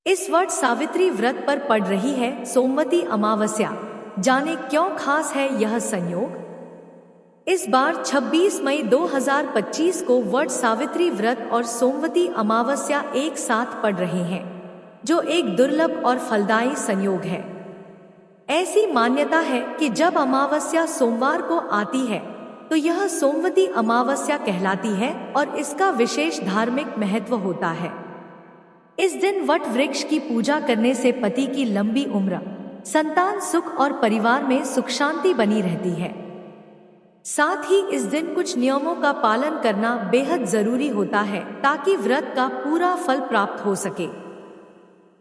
इस वट सावित्री व्रत पर पड़ रही है सोमवती अमावस्या। जाने क्यों खास है यह संयोग। इस बार 26 मई 2025 को वट सावित्री व्रत और सोमवती अमावस्या एक साथ पड़ रहे हैं, जो एक दुर्लभ और फलदायी संयोग है। ऐसी मान्यता है कि जब अमावस्या सोमवार को आती है तो यह सोमवती अमावस्या कहलाती है और इसका विशेष धार्मिक महत्व होता है। इस दिन वट वृक्ष की पूजा करने से पति की लंबी उम्र, संतान सुख और परिवार में सुख शांति बनी रहती है। साथ ही इस दिन कुछ नियमों का पालन करना बेहद जरूरी होता है ताकि व्रत का पूरा फल प्राप्त हो सके।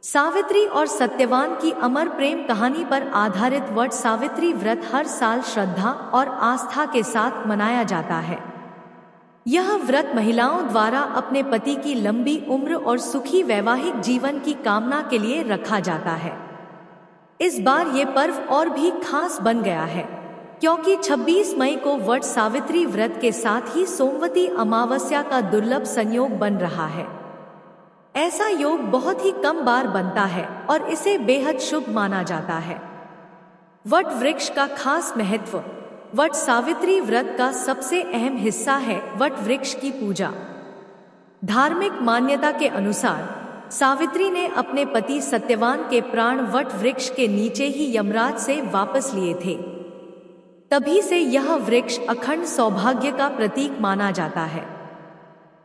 सावित्री और सत्यवान की अमर प्रेम कहानी पर आधारित वट सावित्री व्रत हर साल श्रद्धा और आस्था के साथ मनाया जाता है। यह व्रत महिलाओं द्वारा अपने पति की लंबी उम्र और सुखी वैवाहिक जीवन की कामना के लिए रखा जाता है। इस बार ये पर्व और भी खास बन गया है क्योंकि 26 मई को वट सावित्री व्रत के साथ ही सोमवती अमावस्या का दुर्लभ संयोग बन रहा है। ऐसा योग बहुत ही कम बार बनता है और इसे बेहद शुभ माना जाता है। वट वृक्ष का खास महत्व। वट सावित्री व्रत का सबसे अहम हिस्सा है वट वृक्ष की पूजा। धार्मिक मान्यता के अनुसार सावित्री ने अपने पति सत्यवान के प्राण वट वृक्ष के नीचे ही यमराज से वापस लिए थे। तभी से यह वृक्ष अखंड सौभाग्य का प्रतीक माना जाता है।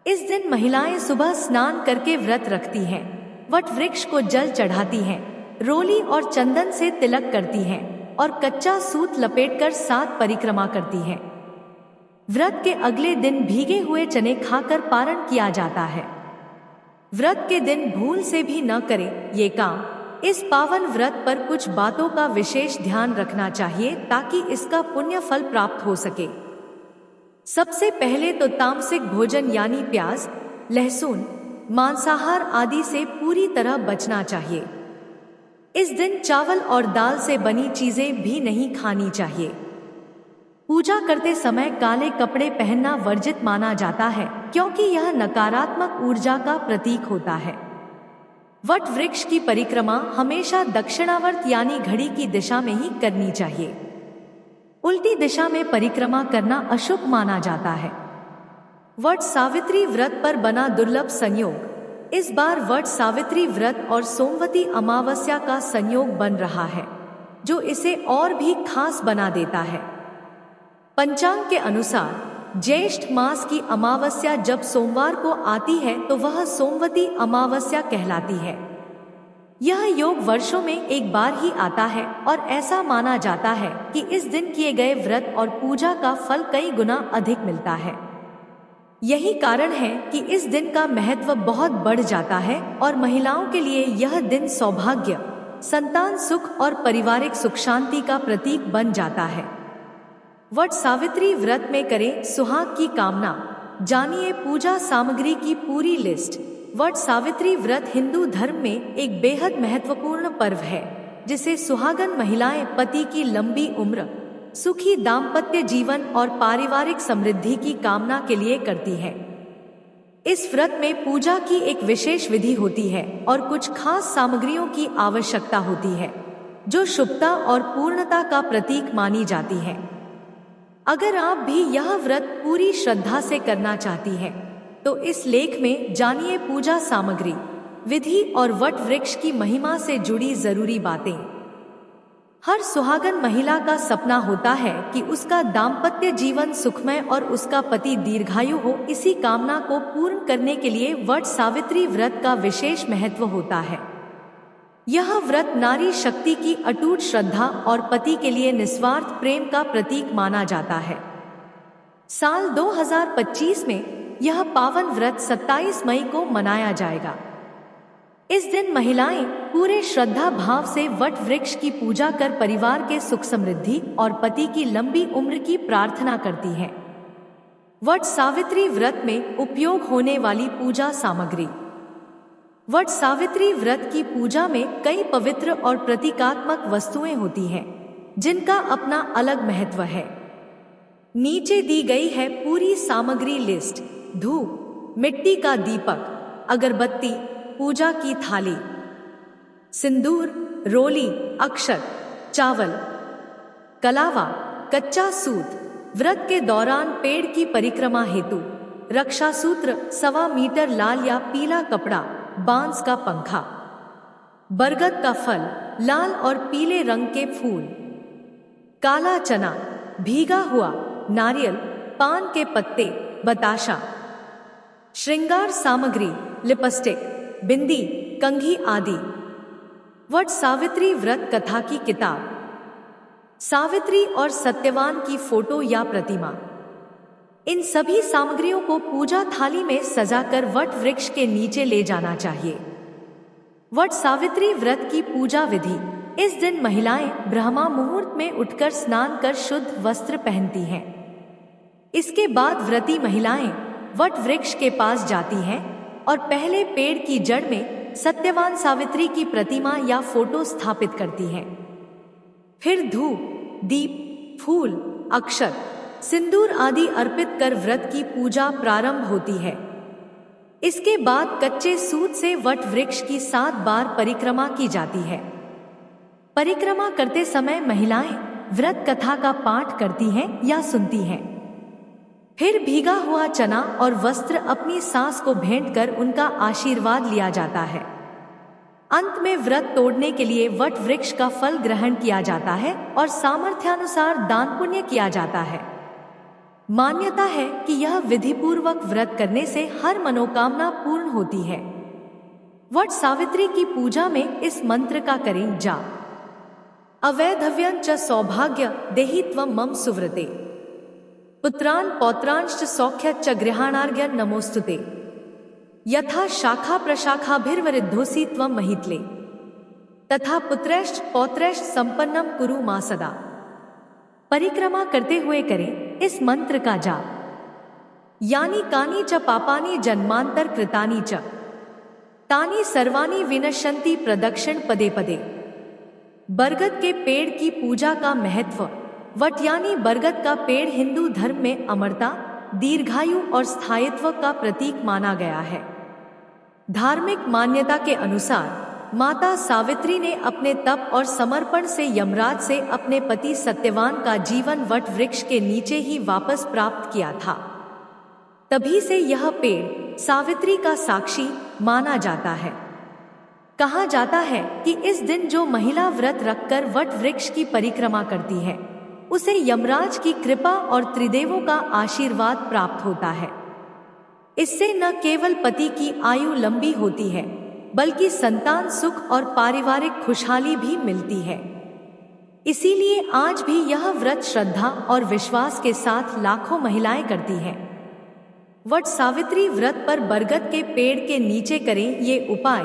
इस दिन महिलाएं सुबह स्नान करके व्रत रखती हैं, वट वृक्ष को जल चढ़ाती हैं, रोली और चंदन से तिलक करती हैं और कच्चा सूत लपेटकर 7 परिक्रमा करती हैं। व्रत के अगले दिन भीगे हुए चने खाकर पारण किया जाता है। व्रत के दिन भूल से भी न करें ये काम। इस पावन व्रत पर कुछ बातों का विशेष ध्यान रखना चाहिए ताकि इसका पुण्य फल प्राप्त हो सके। सबसे पहले तो तामसिक भोजन यानी प्याज, लहसुन, मांसाहार आदि से पूरी तरह बचना चाहिए। इस दिन चावल और दाल से बनी चीजें भी नहीं खानी चाहिए। पूजा करते समय काले कपड़े पहनना वर्जित माना जाता है क्योंकि यह नकारात्मक ऊर्जा का प्रतीक होता है। वट वृक्ष की परिक्रमा हमेशा दक्षिणावर्त यानी घड़ी की दिशा में ही करनी चाहिए। उल्टी दिशा में परिक्रमा करना अशुभ माना जाता है। वट सावित्री व्रत पर बना दुर्लभ संयोग। इस बार वट सावित्री व्रत और सोमवती अमावस्या का संयोग बन रहा है, जो इसे और भी खास बना देता है। पंचांग के अनुसार ज्येष्ठ मास की अमावस्या जब सोमवार को आती है तो वह सोमवती अमावस्या कहलाती है। यह योग वर्षों में एक बार ही आता है और ऐसा माना जाता है कि इस दिन किए गए व्रत और पूजा का फल कई गुना अधिक मिलता है। यही कारण है कि इस दिन का महत्व बहुत बढ़ जाता है और महिलाओं के लिए यह दिन सौभाग्य, संतान सुख और पारिवारिक सुख शांति का प्रतीक बन जाता है। वट सावित्री व्रत में करें सुहाग की कामना। जानिए पूजा सामग्री की पूरी लिस्ट। वट सावित्री व्रत हिंदू धर्म में एक बेहद महत्वपूर्ण पर्व है जिसे सुहागन महिलाएं पति की लंबी उम्र, सुखी दाम्पत्य जीवन और पारिवारिक समृद्धि की कामना के लिए करती है। इस व्रत में पूजा की एक विशेष विधि होती है और कुछ खास सामग्रियों की आवश्यकता होती है जो शुभता और पूर्णता का प्रतीक मानी जाती है। अगर आप भी यह व्रत पूरी श्रद्धा से करना चाहती हैं, तो इस लेख में जानिए पूजा सामग्री, विधि और वट वृक्ष की महिमा से जुड़ी जरूरी बातें। हर सुहागन महिला का सपना होता है कि उसका दाम्पत्य जीवन सुखमय और उसका पति दीर्घायु हो। इसी कामना को पूर्ण करने के लिए वट सावित्री व्रत का विशेष महत्व होता है। यह व्रत नारी शक्ति की अटूट श्रद्धा और पति के लिए निस्वार्थ प्रेम का प्रतीक माना जाता है। साल 2025 में यह पावन व्रत 27 मई को मनाया जाएगा। इस दिन महिलाएं पूरे श्रद्धा भाव से वट वृक्ष की पूजा कर परिवार के सुख समृद्धि और पति की लंबी उम्र की प्रार्थना करती हैं। वट सावित्री व्रत में उपयोग होने वाली पूजा सामग्री। वट सावित्री व्रत की पूजा में कई पवित्र और प्रतीकात्मक वस्तुएं होती हैं, जिनका अपना अलग महत्व है। नीचे दी गई है पूरी सामग्री लिस्ट। धूप, मिट्टी का दीपक, अगरबत्ती, पूजा की थाली, सिंदूर, रोली, अक्षत, चावल, कलावा, कच्चा सूत। व्रत के दौरान पेड़ की परिक्रमा हेतु रक्षा सूत्र, 1.25 मीटर लाल या पीला कपड़ा, बांस का पंखा, बरगद का फल, लाल और पीले रंग के फूल, काला चना, भीगा हुआ नारियल, पान के पत्ते, बताशा। श्रृंगार सामग्री, लिपस्टिक, बिंदी, कंघी आदि। वट सावित्री व्रत कथा की किताब, सावित्री और सत्यवान की फोटो या प्रतिमा। इन सभी सामग्रियों को पूजा थाली में सजाकर वट वृक्ष के नीचे ले जाना चाहिए। वट सावित्री व्रत की पूजा विधि। इस दिन महिलाएं ब्रह्मा मुहूर्त में उठकर स्नान कर शुद्ध वस्त्र पहनती हैं। इसके बाद व्रती महिलाएं वट वृक्ष के पास जाती हैं और पहले पेड़ की जड़ में सत्यवान सावित्री की प्रतिमा या फोटो स्थापित करती हैं। फिर धूप, दीप, फूल, अक्षत, सिंदूर आदि अर्पित कर व्रत की पूजा प्रारंभ होती है। इसके बाद कच्चे सूत से वट वृक्ष की 7 बार परिक्रमा की जाती है। परिक्रमा करते समय महिलाएं व्रत कथा का पाठ करती हैं या सुनती हैं। फिर भीगा हुआ चना और वस्त्र अपनी सास को भेंट कर उनका आशीर्वाद लिया जाता है। अंत में व्रत तोड़ने के लिए वट वृक्ष का फल ग्रहण किया जाता है और सामर्थ्यानुसार दान पुण्य किया जाता है। मान्यता है कि यह विधिपूर्वक व्रत करने से हर मनोकामना पूर्ण होती है। वट सावित्री की पूजा में इस मंत्र का करें जाप। अवैधव्यं च सौभाग्य देहि त्वं मम सुव्रते, पुत्रान् पौत्रांश्च सौख्य च गृहाणार्घ्य नमोस्तुते, यथा शाखा प्रशाखाभिर्वृद्धोसि त्वं महित्ले, तथा पुत्रैश्च पौत्रैश्च संपन्नम कुरु मा सदा। परिक्रमा करते हुए करें इस मंत्र का जाप। यानी कानि च पापानि जन्मांतर कृतानि च, तानि सर्वाणि विनश्यन्ति प्रदक्षिण पदे पदे। बरगद के पेड़ की पूजा का महत्व। वट यानी बरगद का पेड़ हिंदू धर्म में अमरता, दीर्घायु और स्थायित्व का प्रतीक माना गया है। धार्मिक मान्यता के अनुसार माता सावित्री ने अपने तप और समर्पण से यमराज से अपने पति सत्यवान का जीवन वट वृक्ष के नीचे ही वापस प्राप्त किया था। तभी से यह पेड़ सावित्री का साक्षी माना जाता है। कहा जाता है कि इस दिन जो महिला व्रत रखकर वट वृक्ष की परिक्रमा करती है उसे यमराज की कृपा और त्रिदेवों का आशीर्वाद प्राप्त होता है। इससे न केवल पति की आयु लंबी होती है बल्कि संतान सुख और पारिवारिक खुशहाली भी मिलती है। इसीलिए आज भी यह व्रत श्रद्धा और विश्वास के साथ लाखों महिलाएं करती हैं। वट सावित्री व्रत पर बरगद के पेड़ के नीचे करें ये उपाय,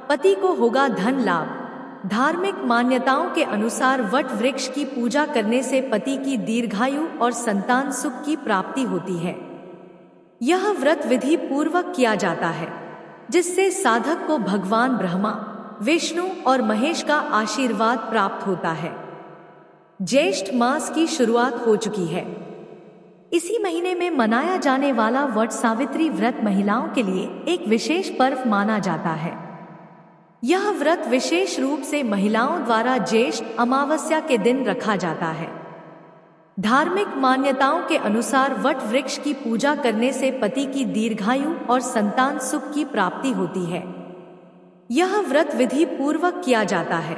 पति को होगा धन लाभ। धार्मिक मान्यताओं के अनुसार वट वृक्ष की पूजा करने से पति की दीर्घायु और संतान सुख की प्राप्ति होती है। यह व्रत विधि पूर्वक किया जाता है जिससे साधक को भगवान ब्रह्मा, विष्णु और महेश का आशीर्वाद प्राप्त होता है। ज्येष्ठ मास की शुरुआत हो चुकी है। इसी महीने में मनाया जाने वाला वट सावित्री व्रत महिलाओं के लिए एक विशेष पर्व माना जाता है। यह व्रत विशेष रूप से महिलाओं द्वारा ज्येष्ठ अमावस्या के दिन रखा जाता है। धार्मिक मान्यताओं के अनुसार वट वृक्ष की पूजा करने से पति की दीर्घायु और संतान सुख की प्राप्ति होती है। यह व्रत विधि पूर्वक किया जाता है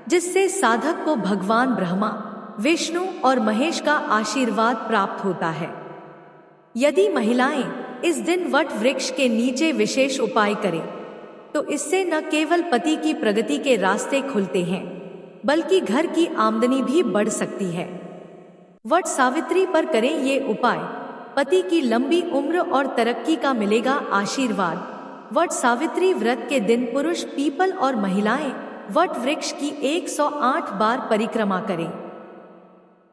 जिससे साधक को भगवान ब्रह्मा, विष्णु और महेश का आशीर्वाद प्राप्त होता है। यदि महिलाएं इस दिन वट वृक्ष के नीचे विशेष उपाय करें तो इससे न केवल पति की प्रगति के रास्ते खुलते हैं बल्कि घर की आमदनी भी बढ़ सकती है। वट सावित्री पर करें ये उपाय, पति की लंबी उम्र और तरक्की का मिलेगा आशीर्वाद। वट सावित्री व्रत के दिन पुरुष पीपल और महिलाएं वट वृक्ष की 108 बार परिक्रमा करें।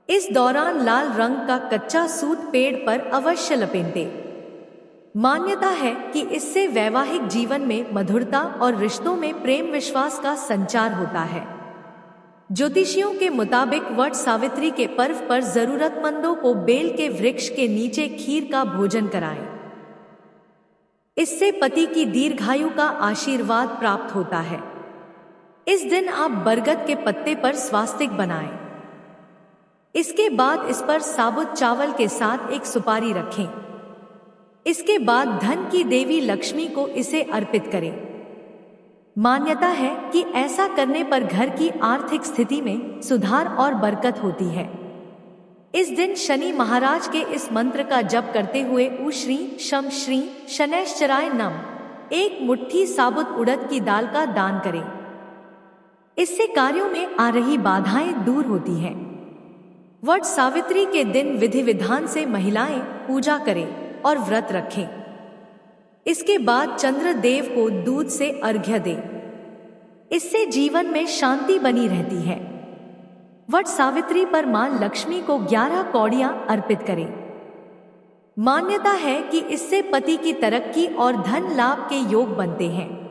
इस दौरान लाल रंग का कच्चा सूत पेड़ पर अवश्य लपेटें। मान्यता है कि इससे वैवाहिक जीवन में मधुरता और रिश्तों में प्रेम विश्वास का संचार होता है। ज्योतिषियों के मुताबिक वट सावित्री के पर्व पर जरूरतमंदों को बेल के वृक्ष के नीचे खीर का भोजन कराएं। इससे पति की दीर्घायु का आशीर्वाद प्राप्त होता है। इस दिन आप बरगद के पत्ते पर स्वास्तिक बनाएं। इसके बाद इस पर साबुत चावल के साथ एक सुपारी रखें। इसके बाद धन की देवी लक्ष्मी को इसे अर्पित करें। मान्यता है कि ऐसा करने पर घर की आर्थिक स्थिति में सुधार और बरकत होती है। इस दिन शनि महाराज के इस मंत्र का जप करते हुए ऊ श्री शम श्री शनैश्चराय नम 1 मुट्ठी साबुत उड़द की दाल का दान करें। इससे कार्यों में आ रही बाधाएं दूर होती हैं। वट सावित्री के दिन विधि विधान से महिलाएं पूजा करें और व्रत रखें। इसके बाद चंद्र देव को दूध से अर्घ्य दें। इससे जीवन में शांति बनी रहती है। वट सावित्री पर मां लक्ष्मी को 11 कौड़ियां अर्पित करें। मान्यता है कि इससे पति की तरक्की और धन लाभ के योग बनते हैं।